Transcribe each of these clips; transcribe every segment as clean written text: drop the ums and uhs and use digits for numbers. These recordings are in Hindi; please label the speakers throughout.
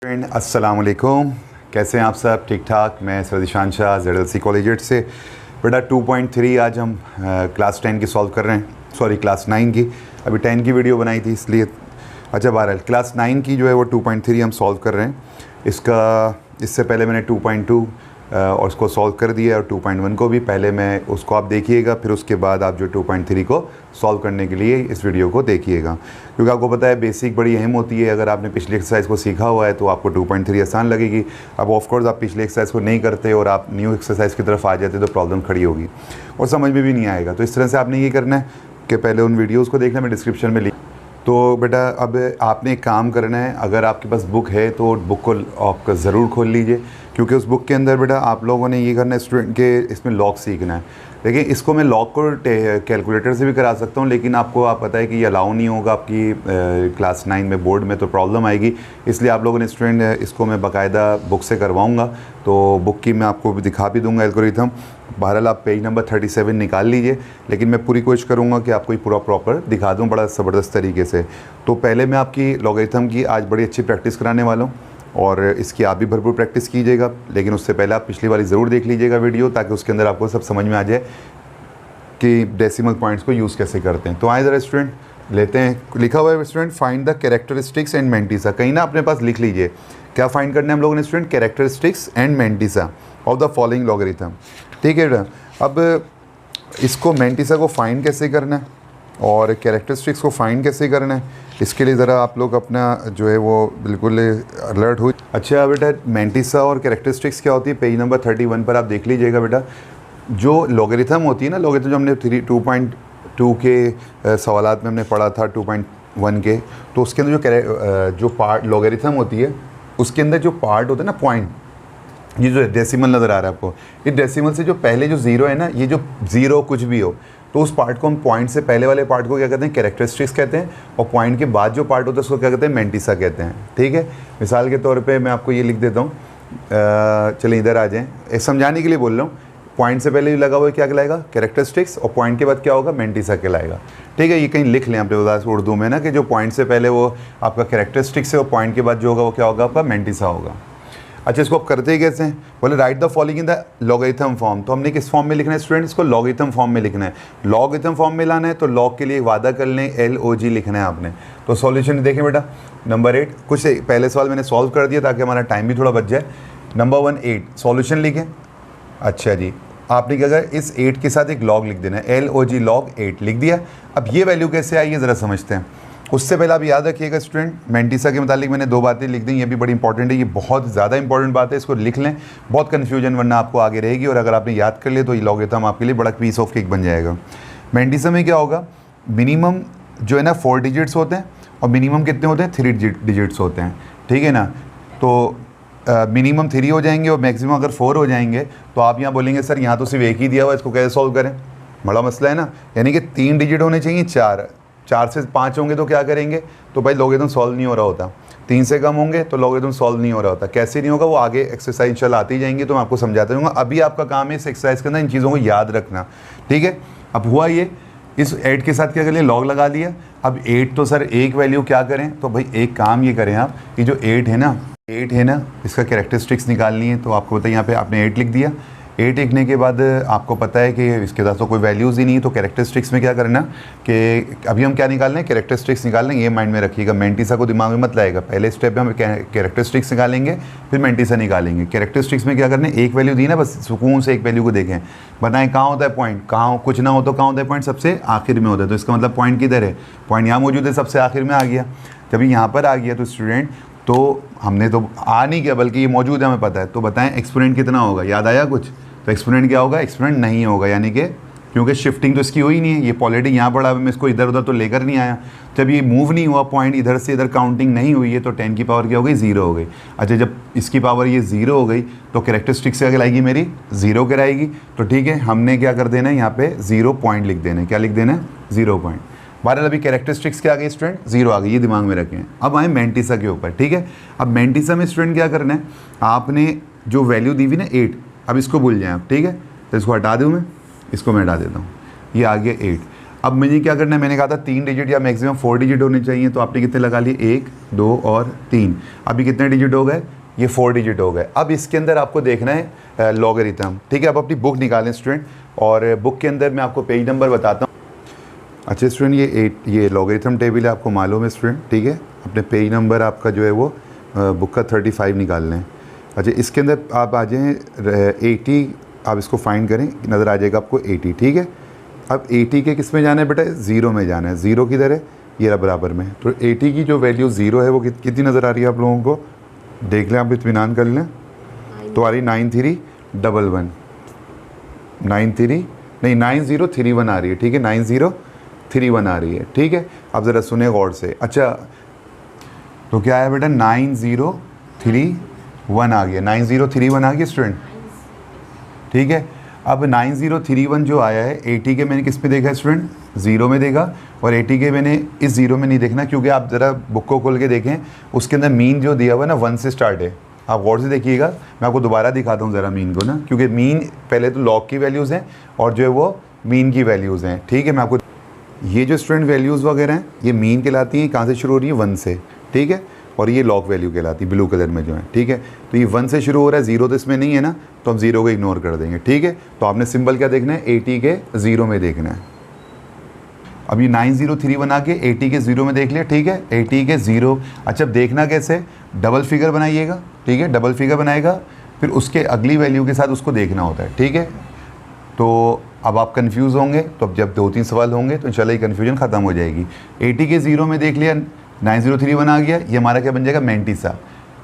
Speaker 1: फ्रेंड अस्सलाम वालेकुम, कैसे हैं आप सब? ठीक ठाक। मैं सरदिशान शाह ZLC कॉलेज से। बेटा 2.3 आज हम क्लास 10 की सॉल्व कर रहे हैं, सॉरी क्लास 9 की। अभी 10 की वीडियो बनाई थी इसलिए। अच्छा बहरहाल क्लास 9 की जो है वो 2.3 हम सॉल्व कर रहे हैं। इससे पहले मैंने 2.2 और उसको सॉल्व कर दिया, और 2.1 को भी। पहले मैं उसको आप देखिएगा, फिर उसके बाद आप जो 2.3 को सॉल्व करने के लिए इस वीडियो को देखिएगा, क्योंकि आपको पता है बेसिक बड़ी अहम होती है। अगर आपने पिछली एक्सरसाइज को सीखा हुआ है तो आपको 2.3 आसान लगेगी। अब ऑफकोर्स आप पिछली एक्सरसाइज को नहीं करते और आप न्यू एक्सरसाइज की तरफ आ जाते तो प्रॉब्लम खड़ी होगी और समझ में भी नहीं आएगा। तो इस तरह से आपने ये करना है कि पहले उन वीडियोज़ को देखना, मैं डिस्क्रिप्शन में लिख। तो बेटा अब आपने एक काम करना है, अगर आपके पास बुक है तो बुक को आप ज़रूर खोल लीजिए, क्योंकि उस बुक के अंदर बेटा आप लोगों ने ये करना है स्टूडेंट के, इसमें लॉग सीखना है। देखिए इसको मैं लॉग को कैलकुलेटर से भी करा सकता हूँ, लेकिन आप पता है कि ये अलाउ नहीं होगा आपकी क्लास 9 में, बोर्ड में, तो प्रॉब्लम आएगी। इसलिए आप लोगों ने स्टूडेंट इसको मैं बाकायदा बुक से करवाऊँगा, तो बुक की मैं आपको दिखा भी दूँगा एल्गोरिथम। बहरहाल आप पेज नंबर 37 निकाल लीजिए, लेकिन मैं पूरी कोशिश करूँगा कि आपको पूरा प्रॉपर दिखा दूँ बड़ा ज़बरदस्त तरीके से। तो पहले मैं आपकी लॉगरिथम की आज बड़ी अच्छी प्रैक्टिस कराने वाला हूँ, और इसकी आप भी भरपूर प्रैक्टिस कीजिएगा। लेकिन उससे पहले आप पिछली वाली ज़रूर देख लीजिएगा वीडियो, ताकि उसके अंदर आपको सब समझ में आ जाए कि डेसिमल पॉइंट्स को यूज़ कैसे करते हैं। तो आए ज़रा स्टूडेंट लेते हैं, लिखा हुआ है student find the characteristics and mantissa. कहीं ना अपने पास लिख लीजिए क्या फाइंड करना है हम लोगों ने student, characteristics and mantissa of the following logarithm. ठीक है बेटा, अब इसको मैंटिसा को फाइंड कैसे करना है और कैरेक्टरिस्टिक्स को फाइंड कैसे करना है, इसके लिए ज़रा आप लोग अपना जो है वो बिल्कुल अलर्ट हो। अच्छा बेटा, मैंटिसा और कैरेक्टरिस्टिक्स क्या होती है, पेज नंबर 31 पर आप देख लीजिएगा बेटा। जो लॉगरिथम होती है ना, लॉगरिथम जो हमने 2.2 के सवालात में हमने पढ़ा था 2.1 के, तो उसके अंदर जो पार्ट लॉगरिथम होती है उसके अंदर जो पार्ट होता है ना, पॉइंट, ये जो डेसिमल नज़र आ रहा है आपको, इस डेसिमल से जो पहले जो ज़ीरो है ना, ये जो ज़ीरो कुछ भी हो, तो उस पार्ट को हम पॉइंट से पहले वाले पार्ट को क्या कहते हैं, कैरेक्टरिस्टिक्स कहते हैं, और पॉइंट के बाद जो पार्ट होता है उसको क्या कहते हैं, मैंटिसा कहते हैं। ठीक है, मिसाल के तौर पे मैं आपको ये लिख देता हूँ, चलिए इधर आ जाएँ, समझाने के लिए बोल रहा हूँ। पॉइंट से पहले लगा हुआ क्या कहलाएगा, कैरेक्टरिस्टिक्स, और पॉइंट के बाद क्या होगा, मैंटिसा कहलाएगा। ठीक है, ये कहीं लिख लें अपने उदास उर्दू में ना, कि जो पॉइंट से पहले वो आपका कैरेक्टरिस्टिक्स है, और पॉइंट के बाद जो होगा वो क्या होगा, आपका मैंटिसा होगा। अच्छा, इसको आप करते ही कैसे हैं, बोले right the following in the logarithm form. तो हमने किस फॉर्म में लिखना है स्टूडेंट, इसको लॉगरिथम फॉर्म में लिखना है। लॉगरिथम फॉर्म में लाना है तो लॉग के लिए वादा कर लें, LOG लिखना है आपने। तो सॉल्यूशन देखें बेटा, नंबर 8, कुछ पहले सवाल मैंने सॉल्व कर दिया ताकि हमारा टाइम भी थोड़ा बच जाए। नंबर 1 8, सॉल्यूशन लिखें। अच्छा जी, आपने क्या कहा, इस 8 के साथ एक लॉग लिख देना है, LOG लॉग 8 लिख दिया। अब ये वैल्यू कैसे आई है ज़रा समझते हैं। उससे पहले आप याद रखिएगा स्टूडेंट, मैंटिसा के मुतालिक मैंने 2 बातें लिख दी, ये भी बड़ी इंपॉर्टेंट है, ये बहुत ज़्यादा इंपॉर्टेंट बात है, इसको लिख लें, बहुत कन्फ्यूजन वरना आपको आगे रहेगी। और अगर आपने याद कर लिया तो ये लॉगरिथम आपके लिए बड़ा पीस ऑफ केक बन जाएगा। मैंटिसा में क्या होगा, मिनिमम जो है ना 4 डिजिट्स होते हैं, और मिनिमम कितने होते हैं, 3 डिजिट्स होते हैं। ठीक है ना, तो मिनिमम 3 हो जाएंगे और मैक्सिमम अगर 4 हो जाएंगे, तो आप यहाँ बोलेंगे सर यहाँ तो सिर्फ एक ही दिया हुआ है, इसको कैसे सॉल्व करें, बड़ा मसला है ना। यानी कि 3 डिजिट होने चाहिए, 4 से 5 होंगे तो क्या करेंगे, तो भाई लॉगरिथम सॉल्व नहीं हो रहा होता। 3 से कम होंगे तो लॉगरिथम सॉल्व नहीं हो रहा होता। कैसे नहीं होगा, वो आगे एक्सरसाइज इंशाल्लाह आती जाएंगी तो मैं आपको समझाता रहूँगा। अभी आपका काम है इस एक्सरसाइज के अंदर इन चीज़ों को याद रखना। ठीक है, अब हुआ ये, इस 8 के साथ क्या कर लिया, लॉग लगा दिया। अब 8 तो सर एक वैल्यू क्या करें, तो भाई एक काम ये करें आप, कि जो 8 है ना, इसका कैरेक्टरिस्टिक्स निकालनी है। तो आपको बताइए यहाँ पे आपने 8 लिख दिया। 8 लिखने के बाद आपको पता है कि इसके साथ तो कोई वैल्यूज़ ही नहीं है, तो कैरेक्टरिस्टिक्स में क्या करना कि अभी हम क्या निकाल रहे हैं, कैरेक्टरिस्टिक्स निकाल लेंगे। ये माइंड में रखिएगा, मैंटिसा को दिमाग में मत लाएगा। पहले स्टेप में हम कैरेक्टरिस्टिक्स निकालेंगे, फिर मैंटिसा निकालेंगे। कैरेक्टरिस्टिक्स में क्या करना है, एक वैल्यू दी ना, बस सुकून से एक वैल्यू को देखें, बताएं कहाँ होता है पॉइंट, कहाँ कुछ ना हो तो कहाँ होता है पॉइंट, सबसे आखिर में होता है। तो इसका मतलब पॉइंट किधर है, पॉइंट यहाँ मौजूद है, सबसे आखिर में आ गया। जब यहाँ पर आ गया तो स्टूडेंट, तो हमने तो आ नहीं किया बल्कि ये मौजूद है, हमें पता है। तो बताएं एक्सपोनेंट कितना होगा, याद आया कुछ, तो एक्सपोनेंट क्या होगा, एक्सपोनेंट नहीं होगा, यानी कि क्योंकि शिफ्टिंग तो इसकी हुई नहीं है, ये पॉलिटी यहाँ पड़ा, मैं इसको इधर उधर तो लेकर नहीं आया। जब ये मूव नहीं हुआ पॉइंट, इधर से इधर काउंटिंग नहीं हुई है, तो 10 की पावर क्या हो गई, 0 हो गई। अच्छा, जब इसकी पावर ये 0 हो गई तो कैरेक्टरिस्टिक्स क्या कहलाएगी, मेरी 0 कहलाएगी। तो ठीक है, हमने क्या कर देना है, यहाँ पे 0 पॉइंट लिख देना है। क्या लिख देना है, 0 पॉइंट। बहरहाल अभी कैरेक्टरिस्टिक्स क्या आ गई स्टूडेंट, 0 आ गई, ये दिमाग में रखें। अब आए मैंटिसा के ऊपर। ठीक है, अब मैंटिसा में स्टूडेंट क्या करना है, आपने जो वैल्यू दी हुई ना 8, अब इसको भूल जाएं आप। ठीक है, तो इसको हटा दूँ मैं, इसको मैं हटा देता हूँ, ये आ गया 8। अब मुझे क्या करना है, मैंने कहा था 3 डिजिट या मैक्सिमम 4 डिजिट होने चाहिए, तो आपने कितने लगा लिए, 1 2 और 3। अभी कितने डिजिट हो गए, ये 4 डिजिट हो गए। अब इसके अंदर आपको देखना है लॉगरिथम, ठीक है। अब अपनी बुक निकालें स्टूडेंट, और बुक के अंदर मैं आपको पेज नंबर बताता हूँ। अच्छा स्टूडेंट, ये लॉगरिथम टेबल है, आपको मालूम है स्टूडेंट, ठीक है। अपने पेज नंबर आपका जो है वो बुक का 35 निकाल लें। अच्छा, इसके अंदर आप आ जाएँ 80, आप इसको फाइंड करें, नज़र आ जाएगा आपको 80, ठीक है। अब 80 के किस में जाना है बेटा, 0 में जाना है। 0 किधर है, ये रहा बराबर में। तो 80 की जो वैल्यू 0 है वो कितनी नज़र आ रही है आप लोगों को, देख लें, आप इत्मीनान कर लें। तो आ रही 9311, 9031 आ रही है, ठीक है, 9031 आ रही है, ठीक है। अब ज़रा सुने गौर से। अच्छा, तो क्या है बेटा, 9031 आ गया, 9031 आ गया स्टूडेंट, ठीक है। अब 9031 जो आया है, 80 के मैंने किस में देखा स्टूडेंट, 0 में देखा, और 80 के मैंने इस 0 में नहीं देखना, क्योंकि आप ज़रा बुक को खोल के देखें, उसके अंदर मीन जो दिया हुआ है ना 1 से स्टार्ट है। आप गौर से देखिएगा, मैं आपको दोबारा दिखाता हूँ ज़रा मीन को ना, क्योंकि मीन पहले तो लॉग की वैल्यूज़ हैं और जो है वो मीन की वैल्यूज़ हैं, ठीक है। मैं आपको ये जो स्टूडेंट वैल्यूज़ वगैरह हैं, ये मीन कहलाती हैं, कहाँ से शुरू हो रही है, 1 से, ठीक है। और ये लॉग वैल्यू कहलाती है, ब्लू कलर में जो है, ठीक है। तो ये 1 से शुरू हो रहा है, 0 तो इसमें नहीं है ना, तो हम 0 को इग्नोर कर देंगे, ठीक है। तो आपने सिंबल क्या देखना है, 80 के 0 में देखना है। अब ये 9031 आके 80 के 0 में देख लिया, ठीक है, 80 के 0। अच्छा, अब देखना कैसे, डबल फिगर बनाइएगा, ठीक है, डबल फिगर बनाएगा, फिर उसके अगली वैल्यू के साथ उसको देखना होता है, ठीक है। तो अब आप कंफ्यूज होंगे, तो अब जब 2-3 सवाल होंगे तो इंशाल्लाह ये कन्फ्यूजन ख़त्म हो जाएगी। 80 के 0 में देख लिया, 9031 आ गया, ये हमारा क्या बन जाएगा, मेंटिसा,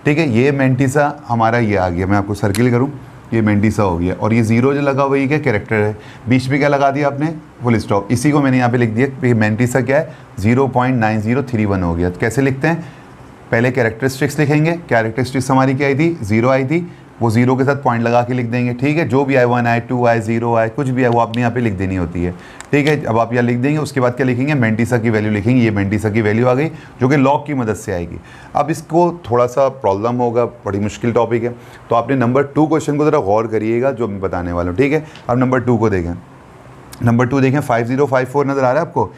Speaker 1: ठीक है। ये मेंटिसा हमारा ये आ गया, मैं आपको सर्किल करूँ, ये मेंटिसा हो गया। और ये 0 जो लगा हुआ ये क्या कैरेक्टर है, बीच में क्या लगा दिया आपने, फुल स्टॉप। इसी को मैंने यहाँ पे लिख दिया कि मेंटिसा क्या है, 0.9031 हो गया। तो कैसे लिखते हैं, पहले कैरेक्टरिस्टिक्स लिखेंगे। कैरेक्टरिस्टिक्स हमारी क्या आई थी, 0 आई थी, वो 0 के साथ पॉइंट लगा के लिख देंगे, ठीक है। जो भी आए, 1 आए, 2 आए, 0 आए, कुछ भी आए, वो आपने यहाँ पे लिख देनी होती है, ठीक है। अब आप यहाँ लिख देंगे, उसके बाद क्या लिखेंगे, मेंटिसा की वैल्यू लिखेंगे। ये मेंटिसा की वैल्यू आ गई, जो कि लॉग की मदद से आएगी। अब इसको थोड़ा सा प्रॉब्लम होगा, बड़ी मुश्किल टॉपिक है, तो आपने नंबर 2 क्वेश्चन को ज़रा गौर करिएगा जो मैं बताने वाला हूँ, ठीक है। अब नंबर 2 को देखें, नंबर 2 देखें, 5054 नज़र आ रहा है आपको।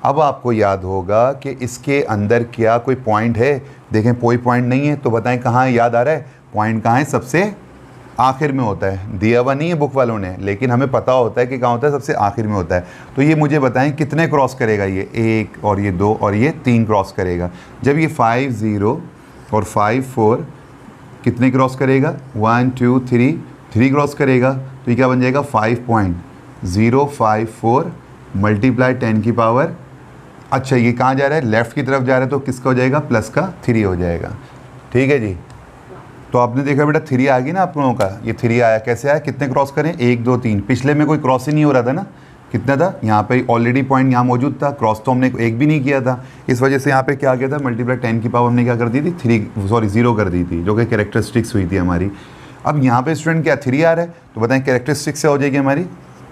Speaker 1: अब आपको याद होगा कि इसके अंदर क्या कोई पॉइंट है, देखें कोई पॉइंट नहीं है, तो बताएं कहाँ याद आ रहा है, पॉइंट कहाँ है, सबसे आखिर में होता है। दिया हुआ नहीं है बुक वालों ने, लेकिन हमें पता होता है कि कहाँ होता है, सबसे आखिर में होता है। तो ये मुझे बताएं कितने क्रॉस करेगा, ये 1 और ये 2 और ये 3 क्रॉस करेगा। जब ये 50 और 54 कितने क्रॉस करेगा, 1 2 3 क्रॉस करेगा, तो ये क्या बन जाएगा, 5.054 मल्टीप्लाई 10 की पावर। अच्छा, ये कहाँ जा रहा है, लेफ़्ट की तरफ जा रहा है, तो किसका हो जाएगा, प्लस का 3 हो जाएगा, ठीक है जी। तो आपने देखा बेटा 3 आ गई ना आप लोगों का, ये 3 आया, कैसे आया, कितने क्रॉस करें, 1 2 3। पिछले में कोई क्रॉस ही नहीं हो रहा था ना, कितना था, यहाँ पे ऑलरेडी पॉइंट यहाँ मौजूद था, क्रॉस तो हमने एक भी नहीं किया था, इस वजह से यहाँ पे क्या आ गया था, मल्टीप्लाई 10 की पावर हमने क्या कर दी थी, 0 कर दी थी, जो कि कैरेक्टरिस्टिक्स हुई थी हमारी। अब यहाँ पे स्टूडेंट क्या 3 आ रहा है, तो बताएं कैरेक्टरिस्टिक्स से हो जाएगी हमारी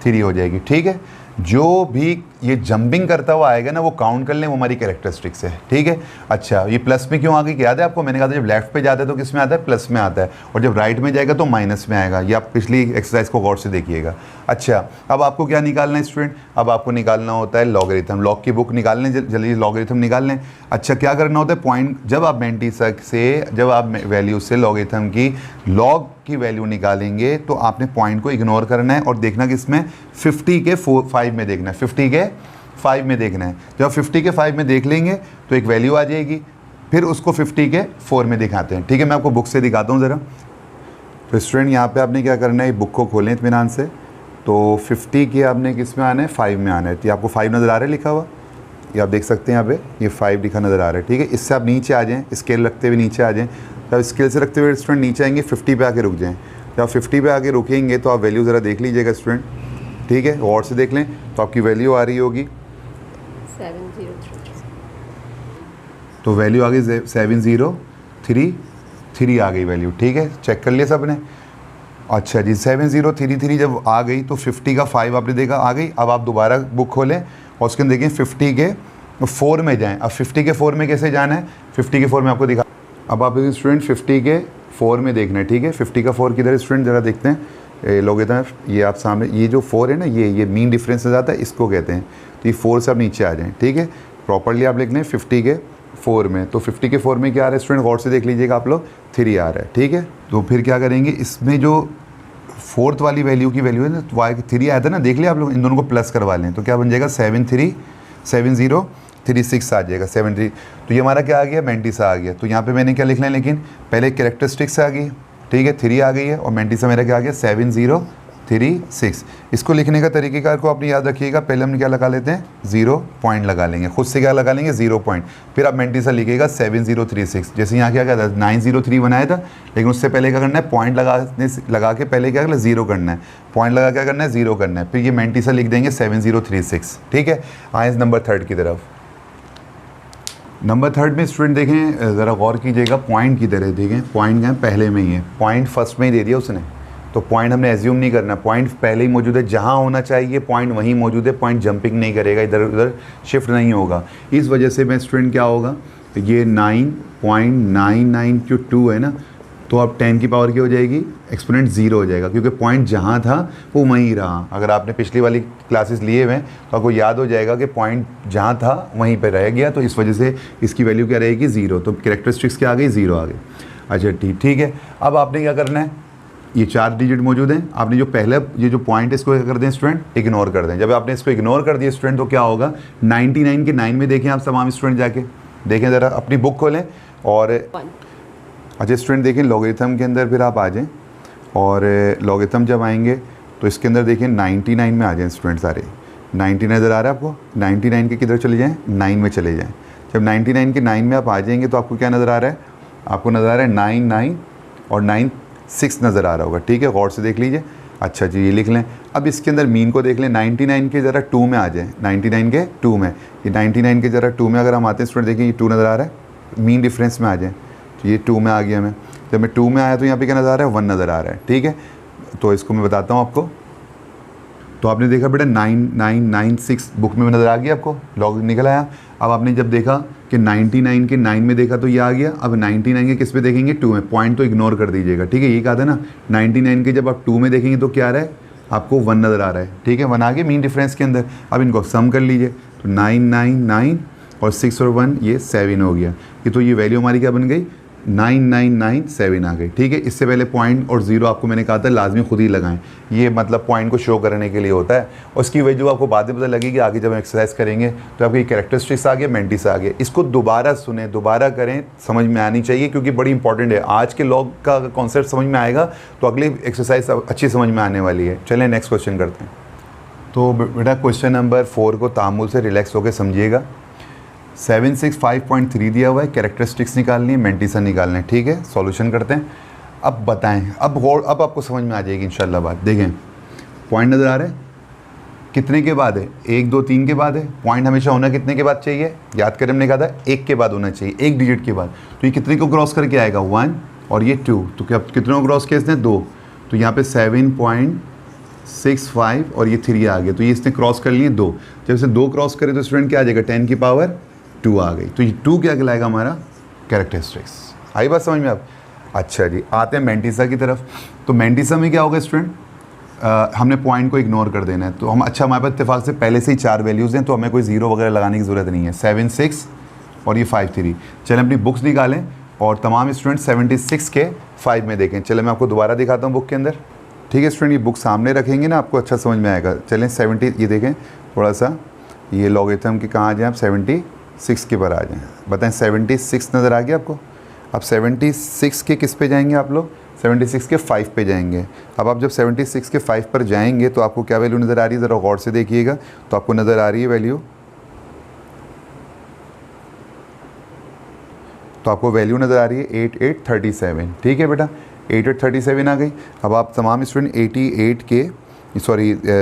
Speaker 1: 3 हो जाएगी, ठीक है। जो भी ये जंपिंग करता हुआ आएगा ना, वो काउंट कर लें, वो हमारी कैरेक्टरिस्टिक्स है, ठीक है। अच्छा, ये प्लस में क्यों आ गई, याद है आपको, मैंने कहा था जब लेफ्ट पे जाता है तो किस में आता है, प्लस में आता है, और जब राइट में जाएगा तो माइनस में आएगा। ये आप पिछली एक्सरसाइज को गौर से देखिएगा। अच्छा, अब आपको क्या निकालना है स्टूडेंट, अब आपको निकालना होता है लॉगरिथम। लॉग की बुक निकाल लें, जल्दी लॉगरिथम निकाल लें। अच्छा, क्या करना होता है, पॉइंट जब आप मेंटिसा से, जब आप वैल्यू से लॉगरिथम की लॉग की वैल्यू निकालेंगे, तो आपने पॉइंट को इग्नोर करना है और देखना कि इसमें 50 के 5 में देखना है, 50 के 5 में देखना है। जब 50 के 5 में देख लेंगे तो एक वैल्यू आ जाएगी, फिर उसको 50 के 4 में दिखाते हैं, ठीक है। मैं आपको बुक से दिखाता हूँ ज़रा। तो स्टूडेंट यहाँ पे आपने क्या करना है, बुक को खोलें इत्मीनान से। तो 50 के आपने किस में आना है, 5 में आना है। तो आपको 5 नज़र आ रहा है लिखा हुआ, ये आप देख सकते हैं यहाँ पे, ये 5 लिखा नज़र आ रहा है, ठीक है। इससे आप नीचे आ जाएँ, स्केल रखते हुए नीचे आ जाएँ। जब स्केल से रखते हुए स्टूडेंट नीचे आएंगे, 50 पे आके रुक जाएँ। जब आप 50 पे आके रुकेंगे तो आप वैल्यू ज़रा देख लीजिएगा स्टूडेंट, ठीक है, और से देख लें तो आपकी वैल्यू आ रही होगी
Speaker 2: 703।
Speaker 1: तो वैल्यू आ गई 7033 आ गई वैल्यू, ठीक है। चेक कर लिया सब ने। अच्छा जी, 7033 जब आ गई तो 50 का 5 आपने देखा आ गई। अब आप दोबारा बुक खोलें और उसके अंदर देखें 50 के 4 में जाएं। अब 50 के 4 में कैसे जाना है, 50 के 4 में आपको दिखा। अब आप स्टूडेंट 50 के 4 में देखना है, ठीक है। 50 का 4 किधर स्टूडेंट, ज़रा देखते हैं। लोग कहते हैं ये आप सामने, ये जो 4 है ना, ये मीन डिफरेंस आ जाता है, इसको कहते हैं। तो तो ये 4 से आप नीचे आ जाएँ, ठीक है। प्रॉपरली आप लिख लें 50 के 4 में, तो 50 के 4 में क्या आ रहा है स्टूडेंट, गौर से देख लीजिएगा आप लोग, 3 आ रहा है, ठीक है। तो फिर क्या करेंगे, इसमें जो फोर्थ वाली वैल्यू की वैल्यू है ना, तो 3 आया था ना, देख लिया आप लोग, इन दोनों को प्लस करवा लें तो क्या बन जाएगा 7036 आ जाएगा 73। तो ये हमारा क्या आ गया, मैंटिसा आ गया। तो यहाँ पे मैंने क्या लिखना है, लेकिन पहले कैरेक्टरिस्टिक्स आ गई, ठीक है, 3 आ गई है, और मैंटिसा मेरा क्या आ गया 7036। इसको लिखने का तरीक़ेकार को आपने याद रखिएगा, पहले हम क्या लगा लेते हैं, 0 पॉइंट लगा लेंगे, खुद से क्या लगा लेंगे 0 पॉइंट, फिर आप मैंटिसा लिखिएगा 7036। जैसे यहाँ क्या था 903 बनाया था, लेकिन उससे पहले क्या करना है, पॉइंट लगा के पहले क्या करना है, 0 करना है, पॉइंट लगा क्या करना है, 0 करना है, फिर ये मैंटिसा लिख देंगे 7036, ठीक है। आए नंबर 3 की तरफ। नंबर 3 में स्टूडेंट देखें, ज़रा गौर कीजिएगा, पॉइंट की तरह देखें, पॉइंट क्या है, पहले में ही है, पॉइंट फर्स्ट में ही दे दिया उसने, तो पॉइंट हमने एज्यूम नहीं करना, पॉइंट पहले ही मौजूद है, जहाँ होना चाहिए पॉइंट वहीं मौजूद है, पॉइंट जंपिंग नहीं करेगा, इधर उधर शिफ्ट नहीं होगा। इस वजह से मैं स्टूडेंट क्या होगा, ये 9.992 है ना, तो अब 10 की पावर की हो जाएगी, एक्सपोनेंट 0 हो जाएगा, क्योंकि पॉइंट जहाँ था वो वहीं रहा। अगर आपने पिछली वाली क्लासेस लिए हुए तो आपको याद हो जाएगा कि पॉइंट जहाँ था वहीं पर रह गया, तो इस वजह से इसकी वैल्यू क्या रहेगी 0। तो कैरेक्टरिस्टिक्स क्या आ गई, 0 आ गई। अच्छा ठीक है। अब आपने क्या करना है, ये 4 डिजिट मौजूद हैं, आपने जो पहले ये जो पॉइंट है इसको क्या कर दें स्टूडेंट, इग्नोर कर दें। जब आपने इसको इग्नोर कर दिया स्टूडेंट तो क्या होगा, 99 के 9 में देखें आप तमाम स्टूडेंट, जाके देखें ज़रा, अपनी बुक खोलें और अच्छा स्टूडेंट देखें लॉगरिथम के अंदर फिर आप आ जाएं, और लॉगरिथम जब आएंगे तो इसके अंदर देखें 99 में आ जाएं स्टूडेंट सारे। 90 नज़र आ रहा है आपको, 99 के किधर चले जाएं, 9 में चले जाएं। जब 99 के 9 में आप आ जाएंगे तो आपको क्या नज़र आ रहा है, आपको नज़र आ रहा है 99 और 96 नज़र आ रहा होगा, ठीक है, गौर से देख लीजिए। अच्छा जी, ये लिख लें। अब इसके अंदर मीन को देख लें, 99 के ज़रा 2 में आ जाए, 99 के 2 में, ये 99 के ज़रा 2 में अगर हम आते हैं स्टूडेंट, देखिए ये 2 नज़र आ रहा है, मीन डिफरेंस में आ जाए, तो ये 2 में आ गया मैं। जब मैं 2 में आया तो यहाँ पे क्या नज़र आ रहा है, 1 नज़र आ रहा है, ठीक है। तो इसको मैं बताता हूँ आपको। तो आपने देखा बेटा 9996 बुक में नज़र आ गया आपको, लॉग निकल आया। अब आपने जब देखा कि 99 के 9 में देखा तो ये आ गया। अब 99 के किस पे देखेंगे, 2 में, पॉइंट तो इग्नोर कर दीजिएगा, ठीक है, ये कहा था ना। 99 के जब आप 2 में देखेंगे तो क्या आ रहा है, आपको 1 नज़र आ रहा है, ठीक है, 1 आ गया मीन डिफरेंस के अंदर। अब इनको सम कर लीजिए, तो 999 और 6 और 1 ये 7 हो गया, ये तो ये वैल्यू हमारी क्या बन गई, 9997 आ गई, ठीक है। इससे पहले पॉइंट और 0 आपको मैंने कहा था लाजमी खुद ही लगाएं, ये मतलब पॉइंट को शो करने के लिए होता है, और उसकी वैल्यू आपको बाद में पता लगेगी आगे जब हम एक्सरसाइज करेंगे। तो आपकी कैरेक्टरिस्टिक्स आ गया, मैंटिसा आ गया। इसको दोबारा सुने, दोबारा करें, समझ में आनी चाहिए, क्योंकि बड़ी इंपॉर्टेंट है। आज के लॉग का कॉन्सेप्ट समझ में आएगा तो अगली एक्सरसाइज अच्छी समझ में आने वाली है। चलें नेक्स्ट क्वेश्चन करते हैं। तो बेटा क्वेश्चन नंबर 4 को तामुल से रिलैक्स होकर समझिएगा। 765.3 दिया हुआ है, कैरेक्टरिस्टिक्स निकालनी है, मैंटिसा निकालना है, ठीक है। सॉल्यूशन करते हैं। अब बताएं, अब आपको समझ में आ जाएगी इंशाल्लाह बात। देखें पॉइंट नज़र आ रहा है, कितने के बाद है, 1 2 3 के बाद है। पॉइंट हमेशा होना कितने के बाद चाहिए, याद करें हमने कहा था 1 के बाद होना चाहिए, 1 डिजिट के बाद। तो ये कितने को क्रॉस करके आएगा, 1 और ये 2, तो क्या कितने को क्रॉस किया इसने, 2। तो यहाँ पे 7.65 और ये 3 आ गया, तो ये इसने क्रॉस कर लिए 2। जब इसे 2 क्रॉस करे तो स्टूडेंट क्या आ जाएगा, 10 की पावर 2 आ गई। तो ये 2 क्या कहलाएगा हमारा, कैरेक्टरिस्टिक्स। आई बात समझ में आप। अच्छा जी, आते हैं मैंटिसा की तरफ। तो मैंटिसा में क्या होगा स्टूडेंट, हमने पॉइंट को इग्नोर कर देना है। तो हम, अच्छा हमारे पास इत्तेफाक से पहले से ही 4 वैल्यूज़ हैं, तो हमें कोई 0 वगैरह लगाने की ज़रूरत नहीं है। 76 और ये 53। चलें अपनी बुक्स निकालें और तमाम स्टूडेंट 76 के 5 में देखें। चलें मैं आपको दोबारा दिखाता हूँ बुक के अंदर, ठीक है स्टूडेंट। ये बुक सामने रखेंगे ना, आपको अच्छा समझ में आएगा। चलें 70, ये देखें थोड़ा सा, ये लॉगरिथम के कहाँ आ जाए आप, 76 के पर आ जाएँ। बताएं 76 नज़र आ गया आपको। अब 76 के किस पे जाएंगे आप लोग, 76 के 5 पे जाएंगे। अब आप जब 76 के 5 पर जाएंगे तो आपको क्या वैल्यू नज़र आ रही है, ज़रा गौर से देखिएगा। तो आपको नज़र आ रही है वैल्यू, तो आपको वैल्यू नज़र आ रही है 8837, ठीक है बेटा, 8837 आ गई। अब आप तमाम स्टूडेंट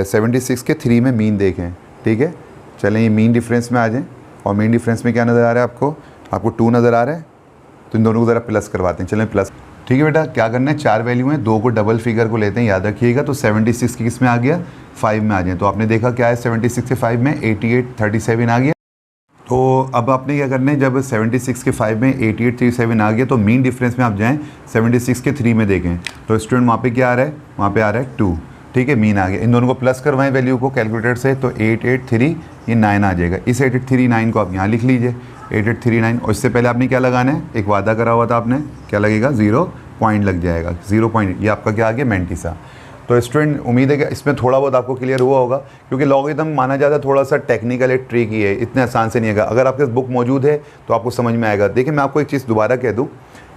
Speaker 1: 76 के 3 में मीन देखें, ठीक है। चलें ये मीन डिफरेंस में आ जाएं, और मीन डिफरेंस में क्या नज़र आ रहा है आपको 2 नज़र आ रहा है। तो इन दोनों को ज़रा प्लस करवाते हैं। चलें प्लस, ठीक है बेटा। क्या करना है, 4 वैल्यू हैं, 2 को डबल फिगर को लेते हैं, याद रखिएगा। तो 76 की किस में आ गया, 5 में आ जाए। तो आपने देखा क्या है, 76 के 5 में 8837 आ गया। तो अब आपने क्या करना है, जब 76 के 5 में 8837 आ गया तो मीन डिफरेंस में आप जाएँ 76 के 3 में देखें। तो स्टूडेंट वहाँ पे क्या आ रहा है, वहाँ पे आ रहा है 2। ठीक है, मीन आ गया। इन दोनों को प्लस करवाएं वैल्यू को कैलकुलेटर से, तो 883 ये 9 आ जाएगा। इस 8839 को आप यहाँ लिख लीजिए 8839। और इससे पहले आपने क्या लगाना है, एक वादा करा हुआ था आपने, क्या लगेगा, 0 पॉइंट लग जाएगा। 0 पॉइंट, ये आपका क्या आ गया, मेंटिसा। तो स्टूडेंट उम्मीद है कि इसमें थोड़ा बहुत आपको क्लियर हुआ होगा, क्योंकि लॉगरिथम माना जाता है थोड़ा सा टेक्निकल है, ट्रिकी है, इतने आसान से नहीं आएगा। अगर आपके पास बुक मौजूद है तो आपको समझ में आएगा। देखिए मैं आपको एक चीज़ दोबारा कह दूँ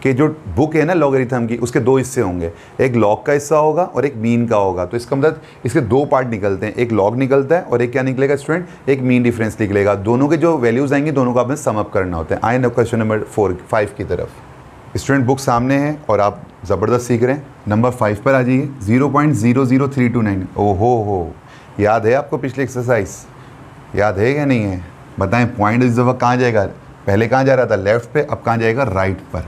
Speaker 1: कि जो बुक है ना लॉगरिथम की, उसके 2 हिस्से होंगे, एक लॉग का हिस्सा होगा और एक मीन का होगा। तो इसका मतलब इसके 2 पार्ट निकलते हैं, एक लॉग निकलता है और एक क्या निकलेगा स्टूडेंट, एक मीन डिफरेंस निकलेगा। दोनों के जो वैल्यूज़ आएंगे दोनों को आपने सम अप करना होता है। आए ना क्वेश्चन नंबर 5 की तरफ। स्टूडेंट बुक सामने है और आप ज़बरदस्त सीख रहे हैं। नंबर 5 पर आ जाइए, 0.00329। ओहो, याद है आपको पिछले एक्सरसाइज, याद है या नहीं है, बताएं। पॉइंट इस दफ़ा कहाँ जाएगा, पहले कहाँ जा रहा था, लेफ़्ट पे, अब कहाँ जाएगा, राइट पर।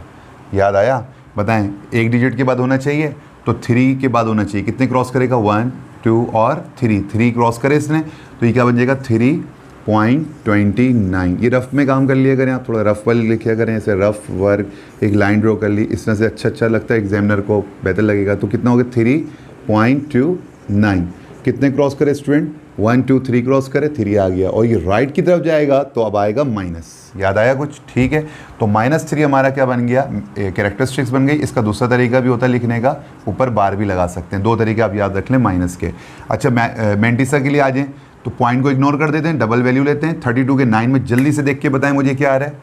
Speaker 1: याद आया, बताएं। एक डिजिट के बाद होना चाहिए तो 3 के बाद होना चाहिए। कितने क्रॉस करेगा, 1 2 और 3 क्रॉस करे इसने, तो ये क्या बन जाएगा, 3.29। ये रफ में काम कर लिया करें आप, थोड़ा रफ वाली लिखा करें, ऐसे रफ वर्क, एक लाइन ड्रॉ कर ली, इस तरह से अच्छा लगता है, एग्जामिनर को बेहतर लगेगा। तो कितना हो गया, 3.29। कितने क्रॉस करे स्टूडेंट, 1 2 3 क्रॉस करे, 3 आ गया। और ये राइट की तरफ जाएगा तो अब आएगा माइनस। याद आया कुछ, ठीक है। तो -3 हमारा क्या बन गया, कैरेक्टरिस्टिक्स बन गई। इसका दूसरा तरीका भी होता है लिखने का, ऊपर बार भी लगा सकते हैं। 2 तरीके आप याद रख लें माइनस के। अच्छा मेंटिसा के लिए आ जाएँ, तो पॉइंट को इग्नोर कर देते हैं, डबल वैल्यू लेते हैं। 32 के 9 में जल्दी से देख के बताएं मुझे क्या आ रहा है,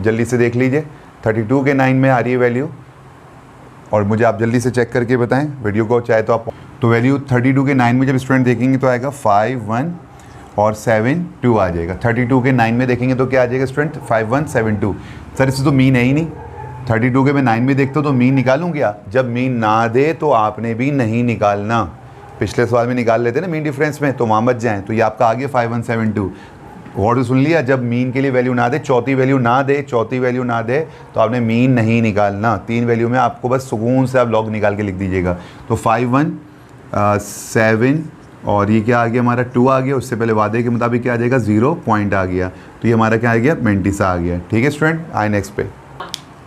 Speaker 1: जल्दी से देख लीजिए। 32 के 9 में आ रही है वैल्यू, और मुझे आप जल्दी से चेक करके बताएं वीडियो को, चाहे तो आप। तो वैल्यू 32 के 9 में जब स्टूडेंट देखेंगे तो आएगा 51 और 72 आ जाएगा। 32 के 9 में देखेंगे तो क्या आ जाएगा स्टूडेंट, 5172। सर इससे तो मीन है ही नहीं। 32 के मैं 9 में देखता हूँ तो मीन निकालूँ क्या, जब मीन ना दे तो आपने भी नहीं निकालना। पिछले सवाल में निकाल लेते ना मीन डिफरेंस में, तो वहाँ बच जाएँ। तो ये आपका आ गया 5172। और सुन लिया, जब मीन के लिए वैल्यू ना दे, चौथी वैल्यू ना दे तो आपने मीन नहीं निकालना। 3 वैल्यू में आपको बस सुकून से आप लॉग निकाल के लिख दीजिएगा। तो 51.7 और ये क्या आ गया हमारा, 2 आ गया। उससे पहले वादे के मुताबिक क्या आ जाएगा, 0 पॉइंट आ गया। तो ये हमारा क्या आ गया, मेंटिसा आ गया। ठीक है स्टूडेंट, आए नेक्स्ट पे।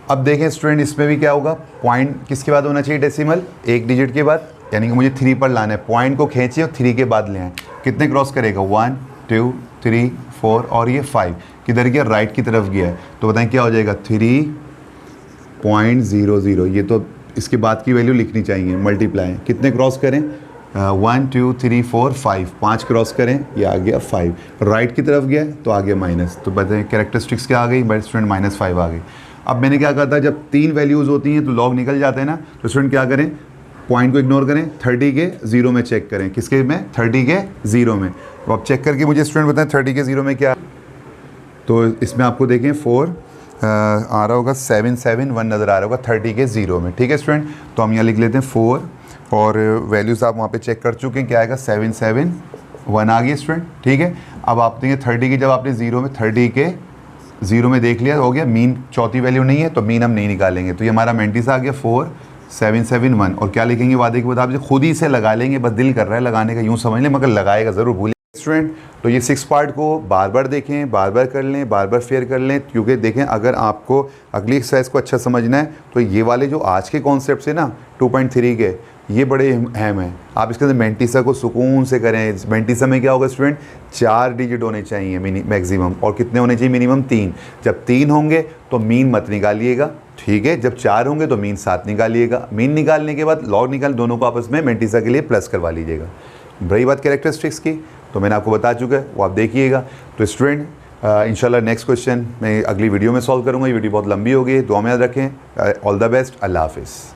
Speaker 1: अब देखें स्टूडेंट, इसमें भी क्या होगा, पॉइंट किसके बाद होना चाहिए, डेसिमल, एक डिजिट के बाद, यानी कि मुझे 3 पर लाना है। पॉइंट को खींचिए और 3 के बाद ले आए। कितने क्रॉस करेगा, 1 2 3 4 और ये 5 किधर गया, राइट की तरफ गया है। तो बताएं क्या हो जाएगा, 3.00। ये तो इसके बाद की वैल्यू लिखनी चाहिए, मल्टीप्लाई। कितने क्रॉस करें, 1 2 3 4 5, 5 क्रॉस करें, ये आ गया 5। राइट की तरफ गया तो आ गया माइनस। तो बताएं कैरेक्टरिस्टिक्स क्या आ गई, बट स्टूडेंट -5 आ गई। अब मैंने क्या कहा था, जब 3 वैल्यूज़ होती हैं तो लॉग निकल जाते हैं ना। तो स्टूडेंट क्या करें, पॉइंट को इग्नोर करें, 30 के 0 में चेक करें। किसके में, 30 के 0 में। तो आप चेक करके मुझे स्टूडेंट बताएं 30 के 0 में क्या। तो इसमें आपको देखें 4 आ रहा होगा, 771 नज़र आ रहा होगा 30 के 0 में। ठीक है स्टूडेंट, तो हम यहाँ लिख लेते हैं 4 और वैल्यूज़ आप वहाँ पे चेक कर चुके हैं, क्या आएगा, 771 आ गई स्टूडेंट। ठीक है, अब आप देखें 30 की, जब आपने 0 में 30 के 0 में देख लिया हो गया, मीन चौथी वैल्यू नहीं है तो मीन हम नहीं निकालेंगे। तो ये हमारा मेंटिसा आ गया 4771। और क्या लिखेंगे, वादे के मुताबिक खुद ही से लगा लेंगे, बस दिल कर रहा है लगाने का, यूँ समझ लें, मगर लगाएगा ज़रूर, भूलिए स्टूडेंट। तो ये 6 पार्ट को बार बार देखें, बार बार कर लें, बार बार फेयर कर लें, क्योंकि देखें अगर आपको अगली एक्सरसाइज को अच्छा समझना है तो ये वाले जो आज के कॉन्सेप्ट है ना 2.3 के, ये बड़े अहम हैं। आप इसके अंदर मेंटिसा को सुकून से करें। मेंटिसा में क्या होगा स्टूडेंट, 4 डिजिट होने चाहिए मैक्सिमम, और कितने होने चाहिए मिनिमम, 3। जब 3 होंगे तो मीन मत निकालिएगा, ठीक है। जब 4 होंगे तो मीन 7 निकालिएगा। मीन निकालने के बाद लॉग निकाल, दोनों को आपस में मेंटिसा के लिए प्लस करवा लीजिएगा। रही बात कैरेक्टरिस्टिक्स की, तो मैंने आपको बता चुका है, वो आप देखिएगा। तो स्टूडेंट इंशाल्लाह नेक्स्ट क्वेश्चन मैं अगली वीडियो में सॉल्व करूँगा। ये वीडियो बहुत लंबी हो गई है, दुआ में याद रखें। ऑल द बेस्ट, अल्लाह हाफिज़।